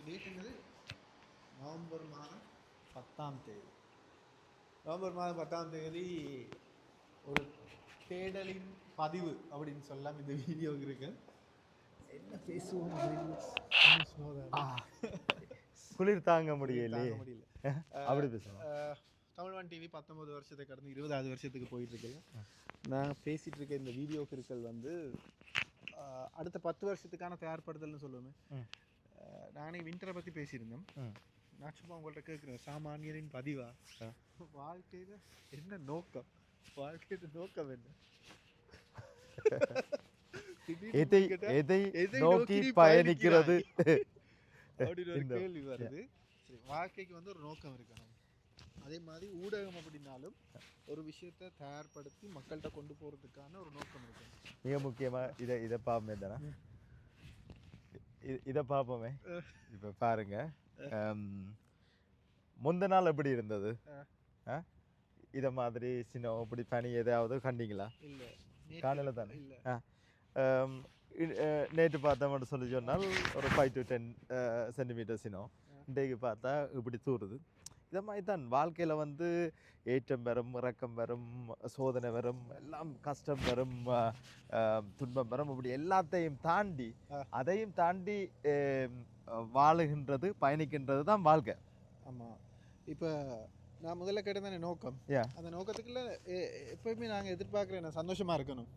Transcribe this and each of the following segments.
Date என்னது? November மாதம் 10ஆம் தேதி. நவம்பர் மாதம் 10ஆம் தேதி ஒரு தேடலின் பதிவு அப்படின்னு சொல்லலாம் இந்த வீடியோ இருக்கு. என்ன பேசுவோம் குளிர் தாங்க முடியல. அப்படி பேசுவோம். தமிழ்வான் டிவி 19 வருஷத்தை கடந்து 20வது வருஷத்துக்கு போயிட்டு இருக்கு. நான் பேசிட்டு இருக்க இந்த வீடியோ கிருக்கள் வந்து அடுத்த 10 வருஷத்துக்கான தயார்படுதல்னு சொல்லுவேன். நானே விண்டரை பற்றி பேசியிருந்தேன். நான் சும்மா உங்கள்கிட்ட கேட்குறேன், சாமானியரின் பதிவா வாழ்க்கையில் என்ன நோக்கம், வாழ்க்கையோட நோக்கம் என்ன, எதை நோக்கி பயணிக்கிறது அப்படின்னு ஒரு கேள்வி வருது. சரி, வாழ்க்கைக்கு வந்து ஒரு நோக்கம் இருக்கணும். அதே மாதிரி ஊடகம் அப்படின்னாலும் ஒரு விஷயத்தை தயார்படுத்தி மக்கள்கிட்ட கொண்டு போகிறதுக்கான ஒரு நோக்கம் இருக்கணும். மிக முக்கியமாக இதை பார்ப்போமே தானே, இதை பார்ப்போமே. இப்போ பாருங்க, முந்த நாள் எப்படி இருந்தது? இதை மாதிரி சின்ன இப்படி பனி ஏதாவது கண்டிங்களா? இல்லை, காலையில் தானே. நேற்று பார்த்தோம்னு சொல்லி சொன்னால் ஒரு 5 to 10 சென்டிமீட்டர் சினம். இன்றைக்கு பார்த்தா இப்படி தூருது. இதை மாதிரி தான் வாழ்க்கையில் வந்து ஏற்றம் வரும், இறக்கம் வரும், சோதனை வரும், எல்லாம் கஷ்டம் வரும், துன்பம் வரும். இப்படி எல்லாத்தையும் தாண்டி அதையும் தாண்டி வாழுகின்றது, பயணிக்கின்றது தான் வாழ்க்கை. ஆமாம். இப்போ நான் முதல்ல கேட்டதானே நோக்கம். அந்த நோக்கத்துக்குள்ள எப்போயுமே நாங்கள் எதிர்பார்க்குற சந்தோஷமாக இருக்கணும்,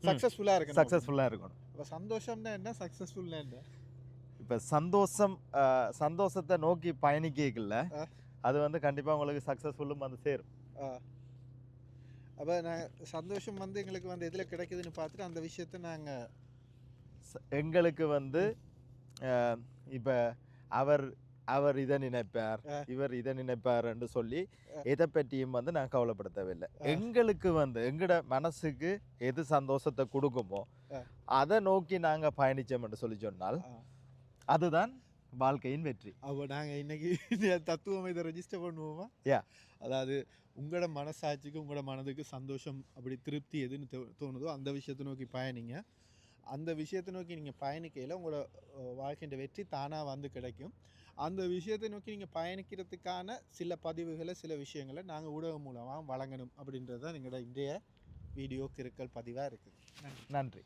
சக்ஸஸ்ஃபுல்லாக இருக்கணும். இப்போ சந்தோஷம்னா என்ன, சக்ஸஸ்ஃபுல்னா என்ன? இப்போ சந்தோஷத்தை நோக்கி பயணிக்கல, அது வந்து கண்டிப்பாக உங்களுக்கு சக்ஸஸ்ஃபுல்லும் வந்து சேரும். அப்போ நான் சந்தோஷம் வந்து எங்களுக்கு வந்து எதில் கிடைக்குதுன்னு பார்த்துட்டு அந்த விஷயத்தை நாங்கள் எங்களுக்கு வந்து இப்போ அவர் இதை நினைப்பார், இவர் இதை நினைப்பார் என்று சொல்லி எதை பற்றியும் வந்து நான் கவலைப்படுத்தவில்லை. எங்களுக்கு வந்து எங்களோட மனசுக்கு எது சந்தோஷத்தை கொடுக்குமோ அதை நோக்கி நாங்கள் பயணித்தோம் என்று சொல்லி சொன்னால் அதுதான் வாழ்க்கையின் வெற்றி. அப்போ நாங்கள் இன்னைக்கு தத்துவம் இதை ரெஜிஸ்டர் பண்ணுவோமா? அதாவது உங்களோட மனசாட்சிக்கு உங்களோட மனதுக்கு சந்தோஷம் அப்படி திருப்தி எதுன்னு தோணுதோ அந்த விஷயத்தை நோக்கி பயணிங்க. அந்த விஷயத்தை நோக்கி நீங்கள் பயணிக்கையில் உங்களோட வாழ்க்கையின் வெற்றி தானாக வந்து கிடைக்கும். அந்த விஷயத்தை நோக்கி நீங்கள் பயணிக்கிறதுக்கான சில பதிவுகளை, சில விஷயங்களை நாங்கள் ஊடகம் மூலமாக வழங்கணும் அப்படின்றது தான் எங்களோட இன்றைய வீடியோ கிருக்கல் பதிவாக இருக்குது. நன்றி.